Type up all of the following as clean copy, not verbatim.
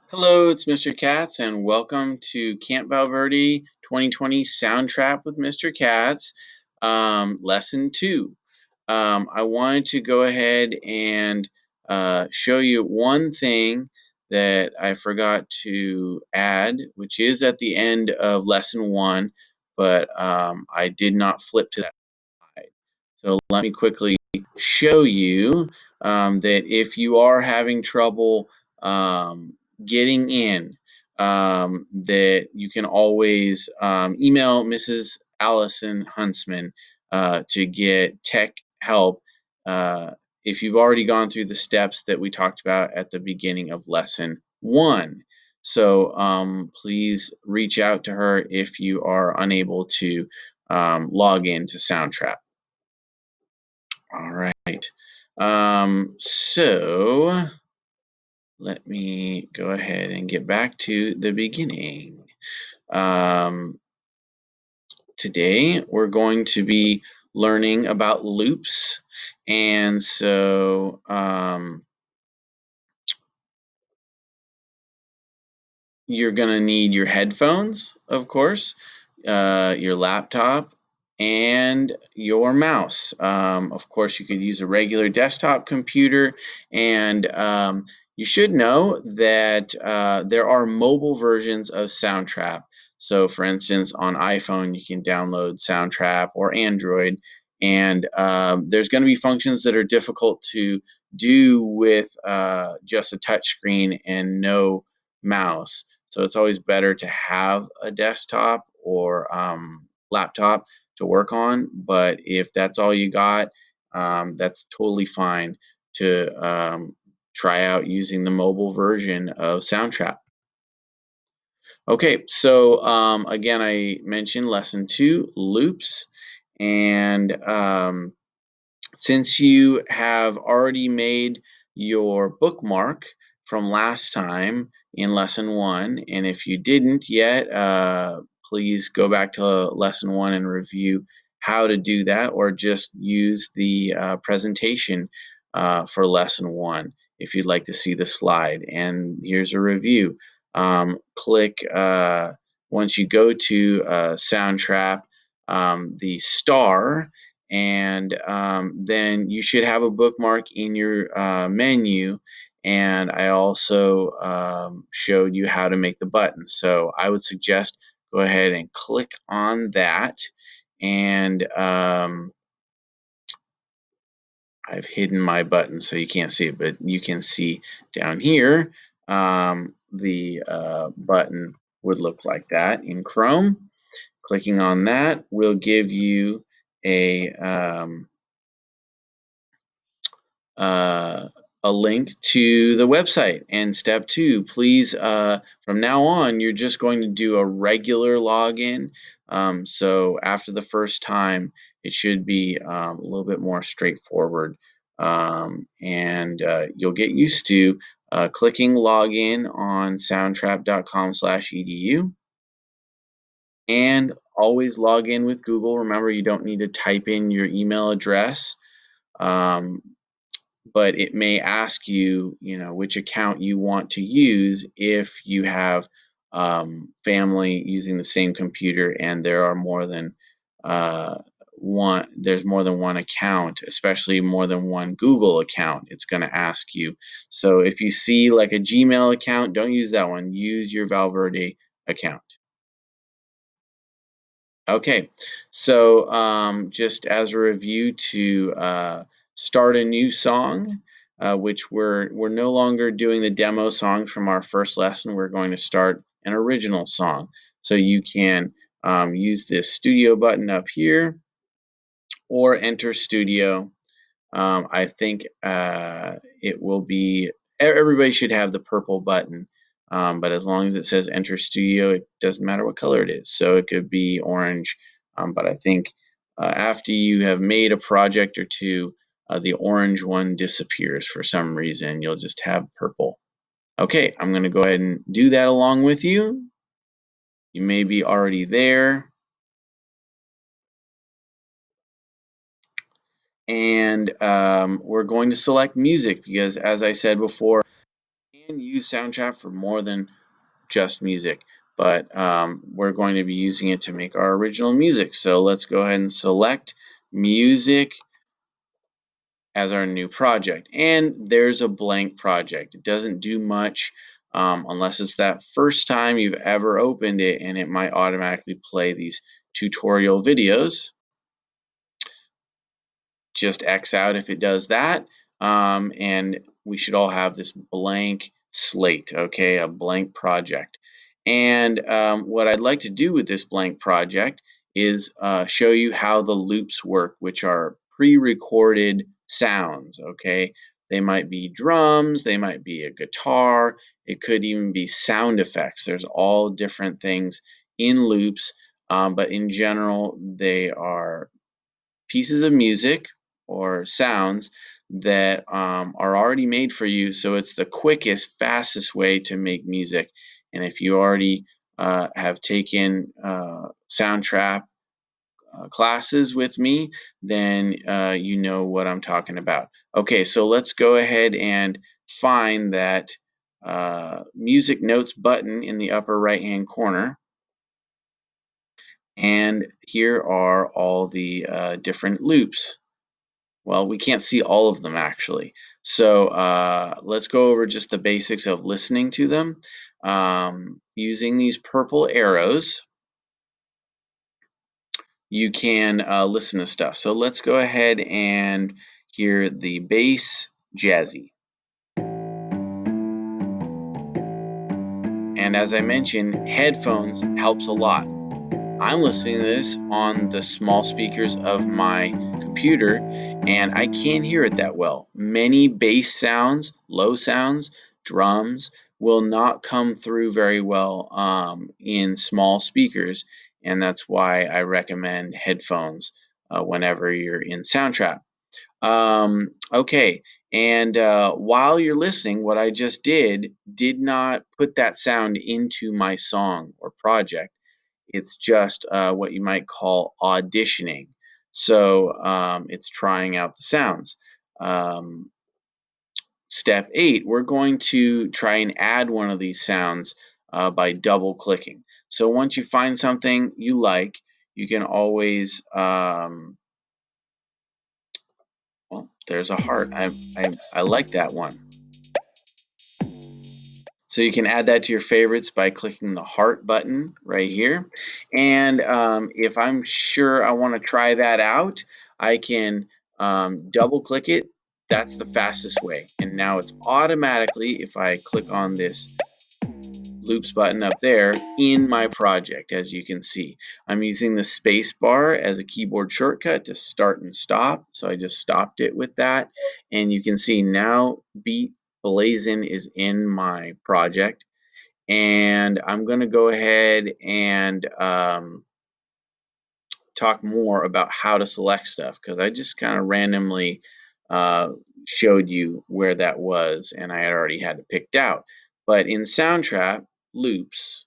Hello, it's Mr. Katz, and welcome to Camp Verde 2020 Soundtrap with Mr. Katz, Lesson 2. I wanted to go ahead and show you one thing that I forgot to add, which is at the end of Lesson 1, but I did not flip to that slide. So let me quickly show you that if you are having trouble getting in, that you can always email Mrs. Allison Huntsman to get tech help if you've already gone through the steps that we talked about at the beginning of lesson 1. So please reach out to her if you are unable to log into Soundtrap. All right. So let me go ahead and get back to the beginning. Um, Today we're going to be learning about loops. And so you're going to need your headphones, of course, your laptop, and your mouse. Of course, you could use a regular desktop computer, and you should know that there are mobile versions of Soundtrap. So, for instance, on iPhone, you can download Soundtrap or Android, and there's going to be functions that are difficult to do with just a touch screen and no mouse. So it's always better to have a desktop or laptop to work on. But if that's all you got, that's totally fine to try out using the mobile version of Soundtrap. Okay, so again, I mentioned lesson 2, loops. And since you have already made your bookmark from last time in lesson 1, and if you didn't yet, please go back to lesson 1 and review how to do that, or just use the presentation for lesson 1 if you'd like to see the slide. And here's a review. Click once you go to Soundtrap, the star, and then you should have a bookmark in your menu. And I also showed you how to make the button. So I would suggest go ahead and click on that. And I've hidden my button so you can't see it, but you can see down here the button would look like that in Chrome. Clicking on that will give you uh, a link to the website. And step 2, please, from now on, you're just going to do a regular login. So after the first time, it should be a little bit more straightforward. And you'll get used to clicking login on soundtrap.com/edu. And always log in with Google. Remember, you don't need to type in your email address. Um, but it may ask you, which account you want to use if you have family using the same computer and there are more than uh, there's more than one account, especially more than one Google account. It's going to ask you. So if you see like a Gmail account, don't use that one. Use your Valverde account. Okay, so just as a review to start a new song, which we're no longer doing the demo songs from our first lesson. We're going to start an original song. So you can use this studio button up here or enter studio. I think it will be, everybody should have the purple button, but as long as it says enter studio, it doesn't matter what color it is. So it could be orange, but I think after you have made a project or two, the orange one disappears for some reason. You'll just have purple. Okay, I'm going to go ahead and do that along with you. You may be already there. And we're going to select music because, as I said before, can use Soundtrap for more than just music, but we're going to be using it to make our original music. So let's go ahead and select music as our new project. And there's a blank project. It doesn't do much unless it's that first time you've ever opened it, and it might automatically play these tutorial videos. Just X out if it does that. And we should all have this blank slate, okay, a blank project. And what I'd like to do with this blank project is show you how the loops work, which are pre-recorded sounds, okay? They might be drums, they might be a guitar, it could even be sound effects. There's all different things in loops, but in general, they are pieces of music or sounds that are already made for you. So it's the quickest, fastest way to make music. And if you already have taken Soundtrap classes with me, then you know what I'm talking about. Okay, so let's go ahead and find that music notes button in the upper right hand corner. And here are all the different loops. Well, we can't see all of them actually. So let's go over just the basics of listening to them. Using these purple arrows, you can listen to stuff. So let's go ahead and hear the bass jazzy. And as I mentioned, headphones helps a lot. I'm listening to this on the small speakers of my computer, and I can't hear it that well. Many bass sounds, low sounds, drums will not come through very well in small speakers, and that's why I recommend headphones whenever you're in Soundtrap. Okay, and while you're listening, what I just did not put that sound into my song or project. It's just what you might call auditioning. So it's trying out the sounds. Um, Step 8, we're going to try and add one of these sounds by double clicking. So once you find something you like, you can always, well, there's a heart. I like that one. So you can add that to your favorites by clicking the heart button right here. And if I'm sure I want to try that out, I can double click it. That's the fastest way. And now it's automatically, if I click on this loops button up there, in my project, as you can see. I'm using the space bar as a keyboard shortcut to start and stop. So I just stopped it with that. And you can see now Beat Blazin is in my project. And I'm going to go ahead and talk more about how to select stuff, because I just kind of randomly uh, showed you where that was, and I had already had it picked out. But in Soundtrap loops,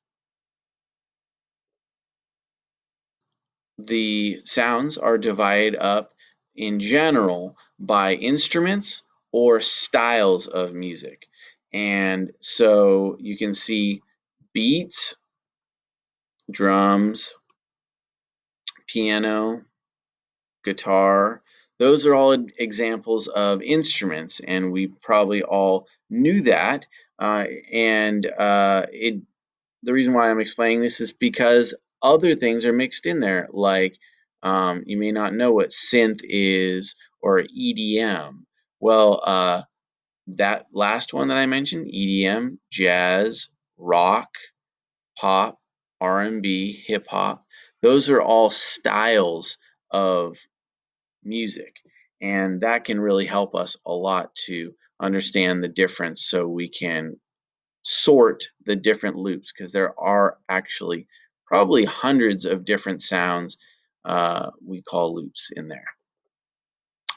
the sounds are divided up in general by instruments or styles of music. And so you can see beats, drums, piano, guitar. Those are all examples of instruments, and we probably all knew that. And the reason why I'm explaining this is because other things are mixed in there, like you may not know what synth is or EDM. Well, that last one that I mentioned, EDM, jazz, rock, pop, R&B, hip hop, those are all styles of music. And that can really help us a lot to understand the difference, so we can sort the different loops, because there are actually probably hundreds of different sounds we call loops in there.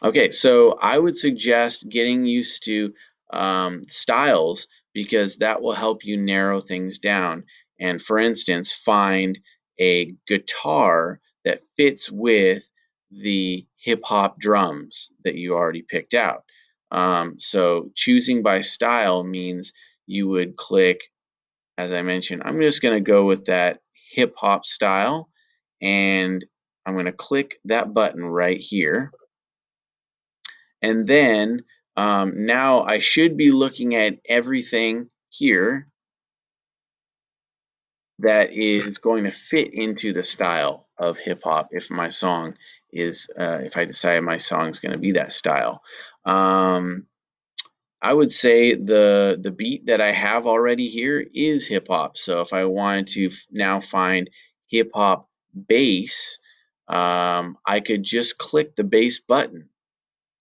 Okay, so I would suggest getting used to styles, because that will help you narrow things down. And for instance, find a guitar that fits with the hip hop drums that you already picked out. So choosing by style means you would click, as I mentioned, I'm just going to go with that hip hop style, and I'm going to click that button right here. And then now I should be looking at everything here that is going to fit into the style of hip hop if my song is, if I decide my song is going to be that style. I would say the beat that I have already here is hip hop. So if I wanted to now find hip hop bass, I could just click the bass button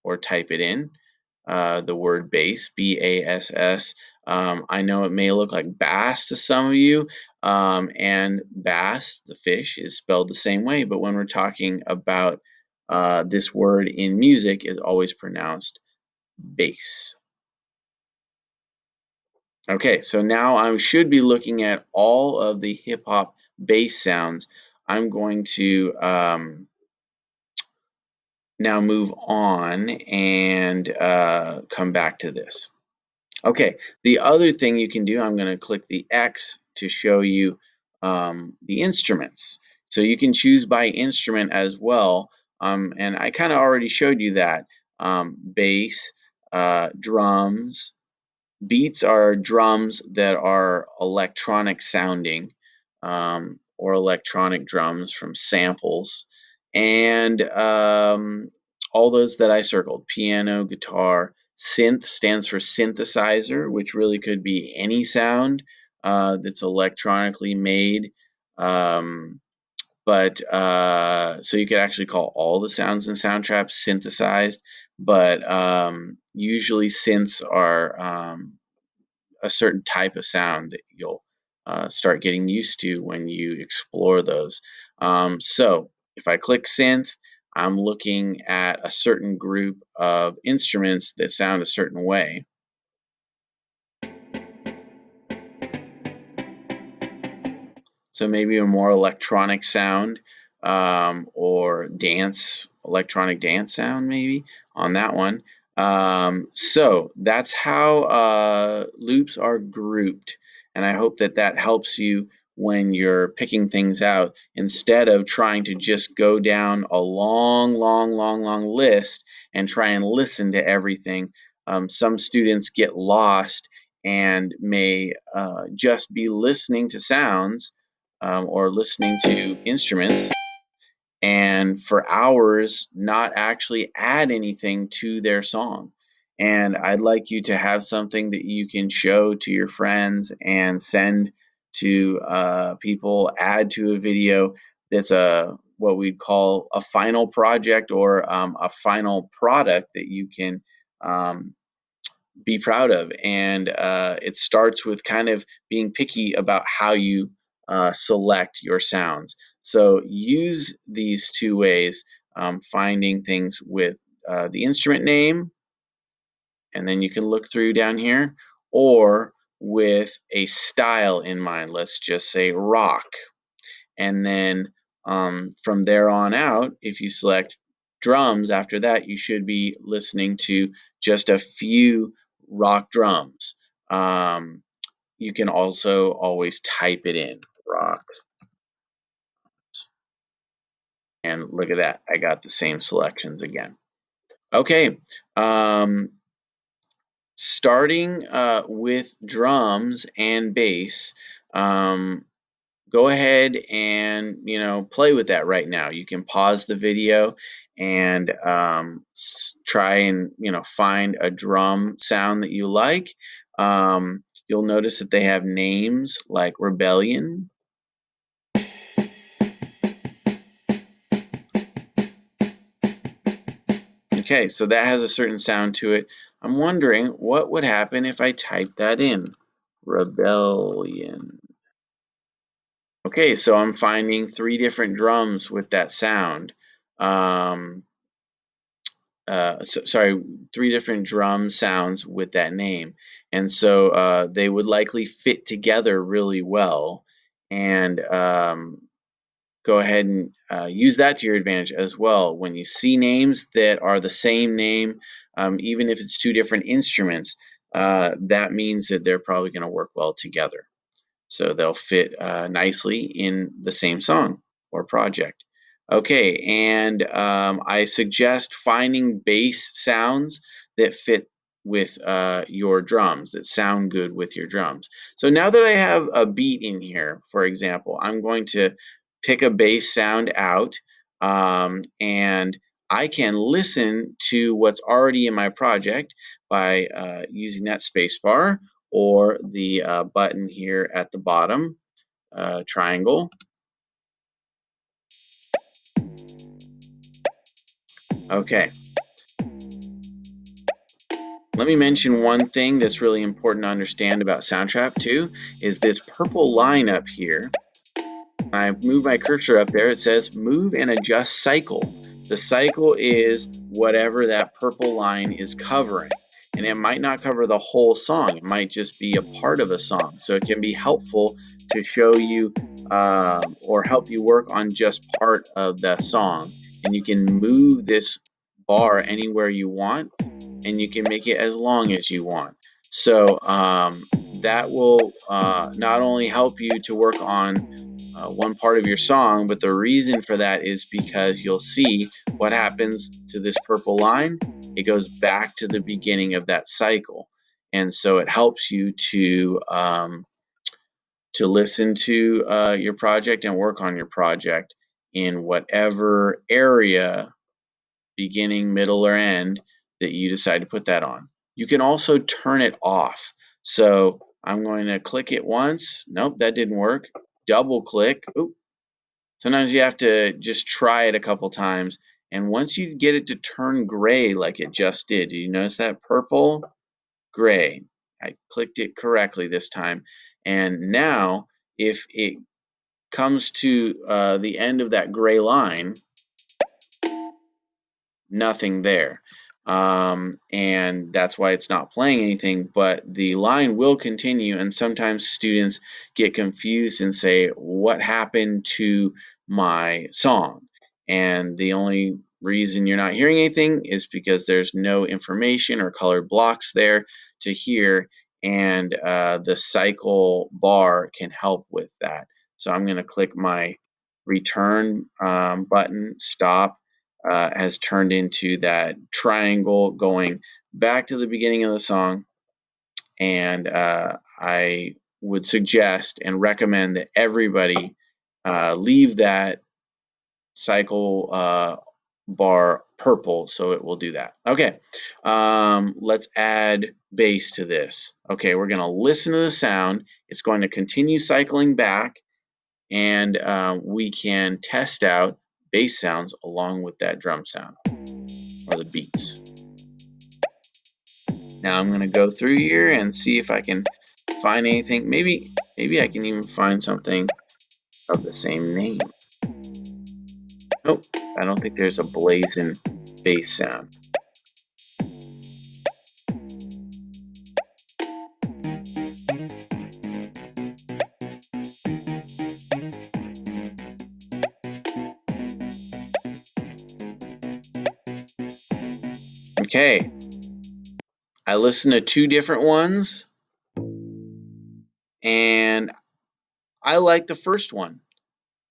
or type it in, the word bass, B-A-S-S. I know it may look like bass to some of you, and bass, the fish, is spelled the same way, but when we're talking about this word in music is always pronounced bass. Okay, so now I should be looking at all of the hip hop bass sounds. I'm going to now move on and come back to this. Okay, the other thing you can do, I'm going to click the X to show you the instruments. So you can choose by instrument as well. And I kind of already showed you that. Bass, drums. Beats are drums that are electronic sounding, or electronic drums from samples. And all those that I circled, piano, guitar. Synth stands for synthesizer, which really could be any sound that's electronically made. But so you could actually call all the sounds in Soundtrap synthesized, but usually synths are a certain type of sound that you'll start getting used to when you explore those. So if I click synth, I'm looking at a certain group of instruments that sound a certain way. So maybe a more electronic sound, or electronic dance sound maybe on that one. So that's how loops are grouped. And I hope that that helps you when you're picking things out, instead of trying to just go down a long list and try and listen to everything. Some students get lost and may just be listening to sounds, or listening to instruments, and for hours not actually add anything to their song. And I'd like you to have something that you can show to your friends and send to people, add to a video that's a what we'd call a final project, or a final product that you can be proud of. And it starts with kind of being picky about how you select your sounds. So use these two ways, finding things with the instrument name, and then you can look through down here, or with a style in mind. Let's just say rock. And then from there on out, if you select drums after that, you should be listening to just a few rock drums. You can also always type it in, rock. And look at that, I got the same selections again. Okay, starting with drums and bass, go ahead and play with that right now. You can pause the video and try and find a drum sound that you like. You'll notice that they have names like Rebellion. Okay, so that has a certain sound to it. I'm wondering what would happen if I type that in, Rebellion. Okay, so I'm finding 3 different drums with that sound. Sorry, 3 different drum sounds with that name. And so they would likely fit together really well. And go ahead and use that to your advantage as well. When you see names that are the same name, even if it's 2 different instruments, that means that they're probably going to work well together. So they'll fit nicely in the same song or project. Okay, and I suggest finding bass sounds that fit with your drums, that sound good with your drums. So now that I have a beat in here, for example, I'm going to pick a bass sound out, and I can listen to what's already in my project by using that space bar or the button here at the bottom, triangle. Okay. Let me mention one thing that's really important to understand about Soundtrap too, is this purple line up here. When I move my cursor up there, it says move and adjust cycle. The cycle is whatever that purple line is covering. And it might not cover the whole song. It might just be a part of a song. So it can be helpful to show you or help you work on just part of the song. And you can move this bar anywhere you want, and you can make it as long as you want. So that will not only help you to work on one part of your song, but the reason for that is because you'll see what happens to this purple line. It goes back to the beginning of that cycle, and so it helps you to listen to your project and work on your project in whatever area, beginning, middle, or end, that you decide to put that on. You can also turn it off. So I'm going to click it once. Nope, that didn't work. Double click. Oop. Sometimes you have to just try it a couple times. And once you get it to turn gray like it just did you notice that purple, gray? I clicked it correctly this time. And now if it comes to the end of that gray line, nothing there. And that's why it's not playing anything, but the line will continue, and sometimes students get confused and say, what happened to my song? And the only reason you're not hearing anything is because there's no information or colored blocks there to hear, and the cycle bar can help with that. So I'm going to click my return button, stop, has turned into that triangle going back to the beginning of the song. And I would suggest and recommend that everybody leave that cycle bar purple, so it will do that. Okay, let's add bass to this. Okay, we're going to listen to the sound. It's going to continue cycling back, and we can test out bass sounds along with that drum sound or the beats. Now I'm going to go through here and see if I can find anything. Maybe I can even find something of the same name. Nope, I don't think there's a blazing bass sound. Okay, I listened to two different ones, and I like the first one.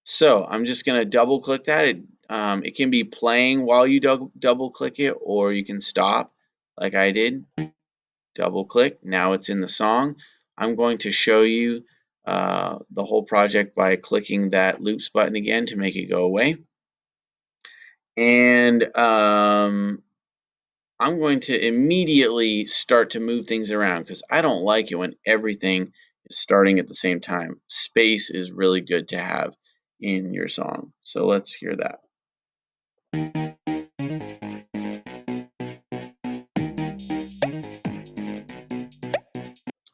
So I'm just going to double click that. It can be playing while you double click it, or you can stop like I did. Double click. Now it's in the song. I'm going to show you the whole project by clicking that loops button again to make it go away. And I'm going to immediately start to move things around because I don't like it when everything is starting at the same time. Space is really good to have in your song. So let's hear that.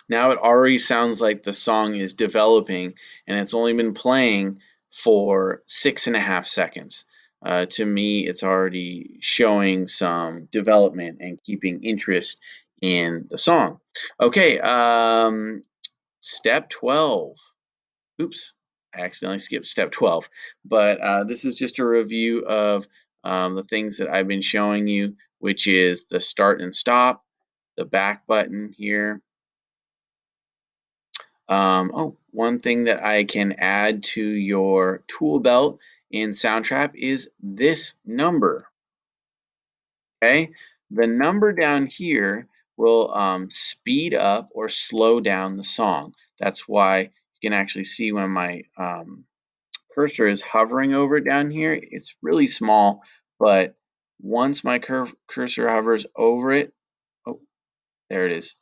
Now it already sounds like the song is developing, and it's only been playing for 6.5 seconds. To me, it's already showing some development and keeping interest in the song. Okay, step 12. Oops, I accidentally skipped step 12. But this is just a review of the things that I've been showing you, which is the start and stop, the back button here. One thing that I can add to your tool belt in Soundtrap is this number. Okay, the number down here will speed up or slow down the song. That's why you can actually see when my cursor is hovering over it down here. It's really small, but once my cursor hovers over it, oh, there it is.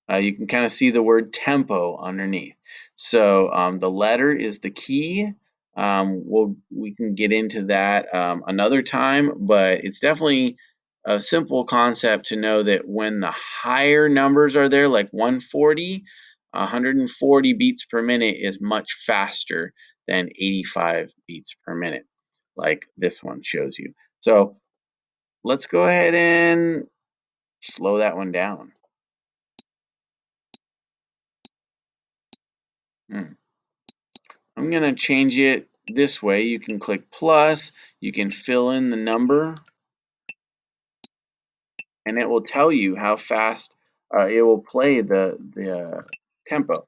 You can kind of see the word tempo underneath. So the letter is the key. We can get into that another time, but it's definitely a simple concept to know that when the higher numbers are there, like 140, 140 beats per minute is much faster than 85 beats per minute, like this one shows you. So let's go ahead and slow that one down. I'm going to change it this way. You can click plus, you can fill in the number, and it will tell you how fast it will play the tempo.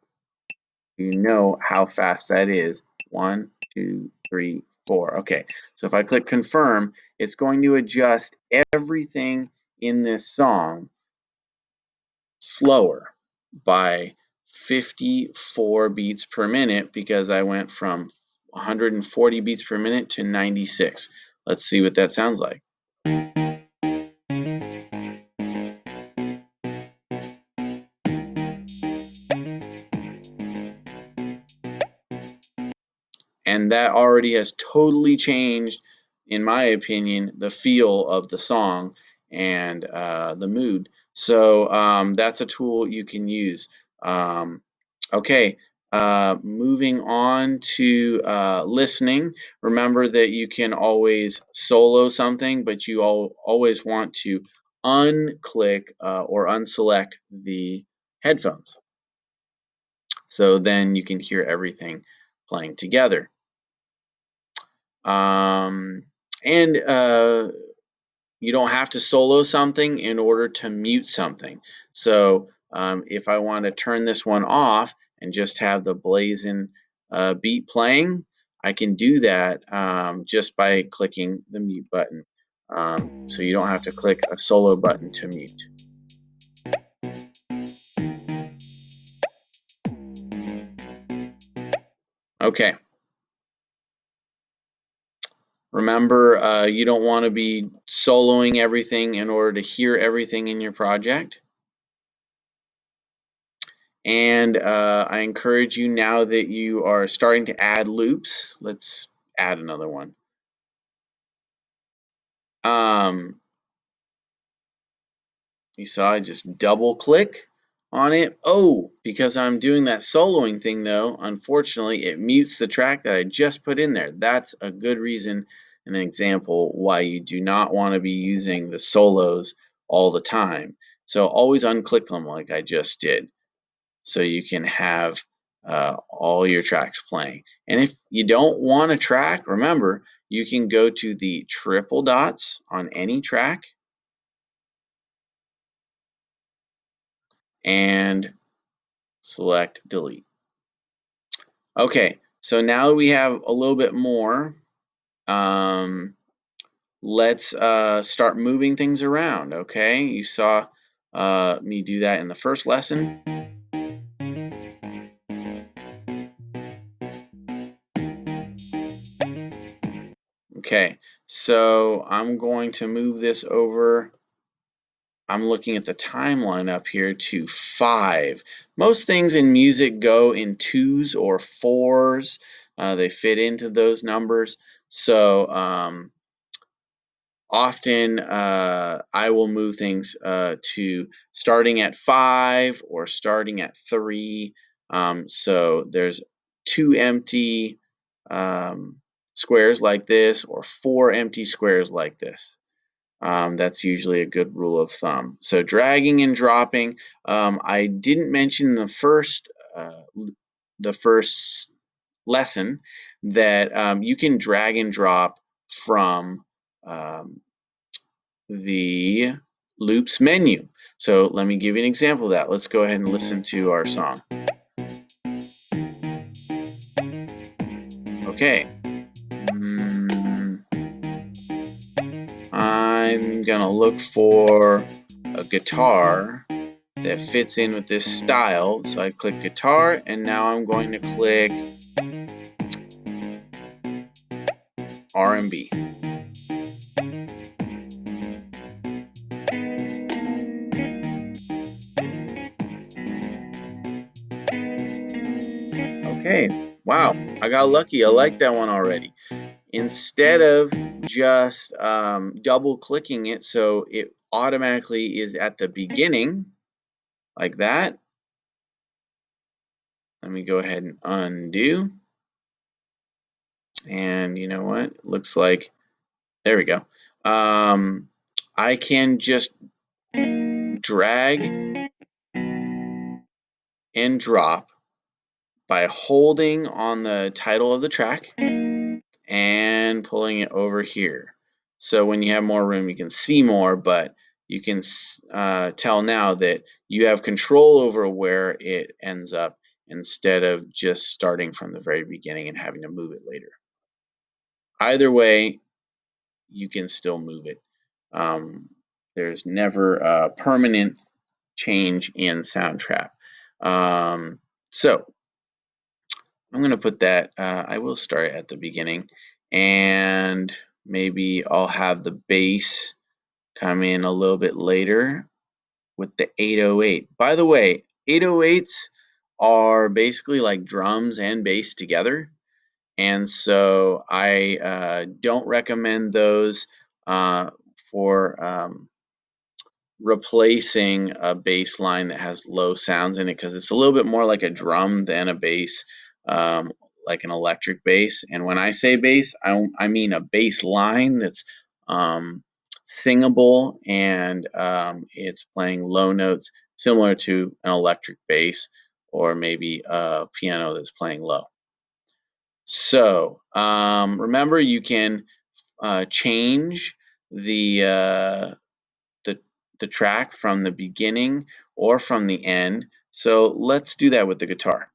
You know how fast that is. 1, 2, 3, 4. Okay, so if I click confirm, it's going to adjust everything in this song slower by 54 beats per minute because I went from 140 beats per minute to 96. Let's see what that sounds like. And that already has totally changed, in my opinion, the feel of the song and the mood. So that's a tool you can use. Okay, moving on to listening. Remember that you can always solo something, but you always want to unclick or unselect the headphones. So then you can hear everything playing together. And you don't have to solo something in order to mute something. So if I want to turn this one off and just have the blazing beat playing, I can do that just by clicking the mute button. So you don't have to click a solo button to mute. Okay. Remember, you don't want to be soloing everything in order to hear everything in your project. And I encourage you, now that you are starting to add loops, let's add another one. You saw I just double click on it. Oh, because I'm doing that soloing thing though, unfortunately, it mutes the track that I just put in there. That's a good reason, an example why you do not want to be using the solos all the time. So always unclick them like I just did, so you can have all your tracks playing. And if you don't want a track, remember, you can go to the triple dots on any track and select delete. Okay, so now we have a little bit more. Let's start moving things around, okay? You saw me do that in the first lesson. Okay, so I'm going to move this over. I'm looking at the timeline up here to 5. Most things in music go in 2s or 4s. They fit into those numbers. So often I will move things to starting at 5 or starting at 3. So there's 2 empty squares like this, or 4 empty squares like this. That's usually a good rule of thumb. So dragging and dropping. I didn't mention the first lesson that you can drag and drop from the loops menu. So let me give you an example of that. Let's go ahead and listen to our song. Okay. I'm gonna look for a guitar that fits in with this style. So I click guitar, and now I'm going to click R&B. Okay, wow, I got lucky. I like that one already. Instead of just double clicking it so it automatically is at the beginning like that, let me go ahead and undo. And you know what? Looks like, there we go. I can just drag and drop by holding on the title of the track and pulling it over here. So when you have more room, you can see more, but you can tell now that you have control over where it ends up instead of just starting from the very beginning and having to move it later. Either way, you can still move it. There's never a permanent change in Soundtrap. So I'm going to put that, I will start at the beginning, and maybe I'll have the bass come in a little bit later with the 808. By the way, 808s are basically like drums and bass together. And so I don't recommend those for replacing a bass line that has low sounds in it, because it's a little bit more like a drum than a bass, um, like an electric bass. And when I say bass, I mean a bass line that's singable, and it's playing low notes similar to an electric bass, or maybe a piano that's playing low. So remember, you can change the the track from the beginning or from the end. So let's do that with the guitar.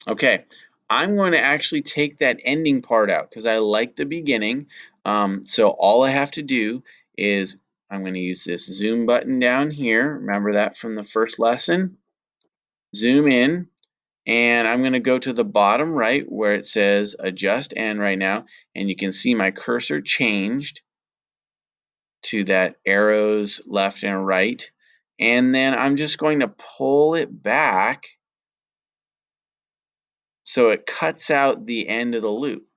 Okay, I'm going to actually take that ending part out because I like the beginning. So all I have to do is I'm going to use this zoom button down here. Remember that from the first lesson? Zoom in, and I'm going to go to the bottom right where it says adjust end right now, and you can see my cursor changed to that arrows left and right. And then I'm just going to pull it back so it cuts out the end of the loop.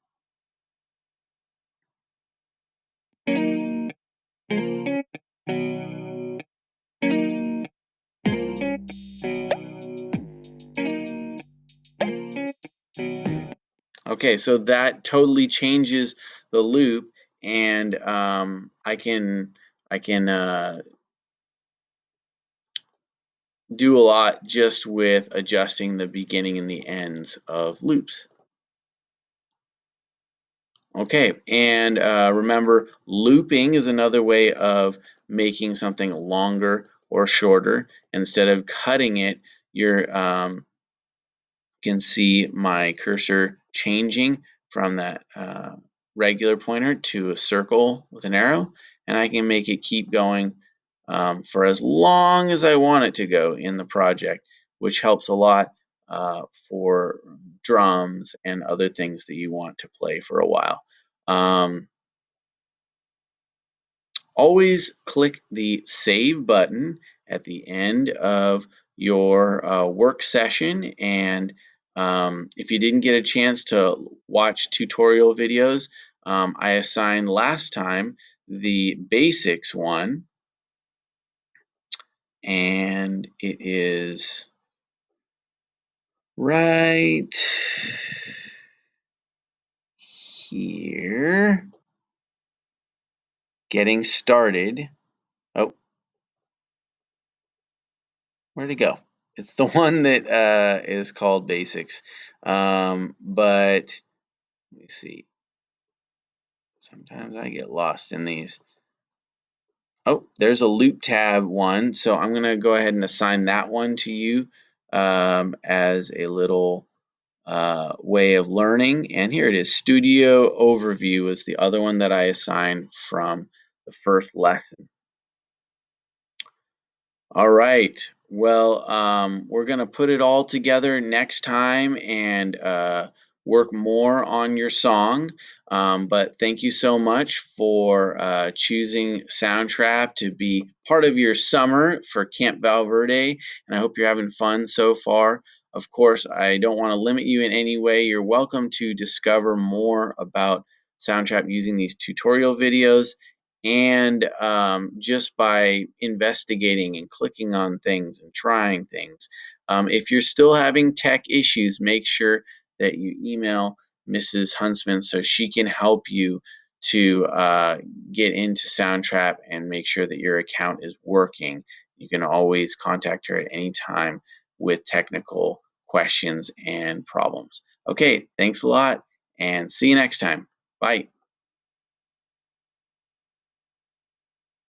Okay, so that totally changes the loop, and I can do a lot just with adjusting the beginning and the ends of loops. Okay, and remember, looping is another way of making something longer or shorter. Instead of cutting it, you're can see my cursor changing from that regular pointer to a circle with an arrow, and I can make it keep going for as long as I want it to go in the project, which helps a lot for drums and other things that you want to play for a while. Always click the save button at the end of your work session, and if you didn't get a chance to watch tutorial videos, I assigned last time the basics one, and it is right here, getting started. Oh, where'd it go? It's the one that is called basics, but let me see. Sometimes I get lost in these. Oh, there's a loop tab one. So I'm going to go ahead and assign that one to you as a little way of learning. And here it is. Studio Overview is the other one that I assigned from the first lesson. All right. Well, we're going to put it all together next time and work more on your song. But thank you so much for choosing Soundtrap to be part of your summer for Camp Verde. And I hope you're having fun so far. Of course, I don't want to limit you in any way. You're welcome to discover more about Soundtrap using these tutorial videos and just by investigating and clicking on things and trying things. If you're still having tech issues, make sure that you email Mrs. Huntsman so she can help you to get into Soundtrap and make sure that your account is working. You can always contact her at any time with technical questions and problems. Okay, thanks a lot and see you next time. Bye.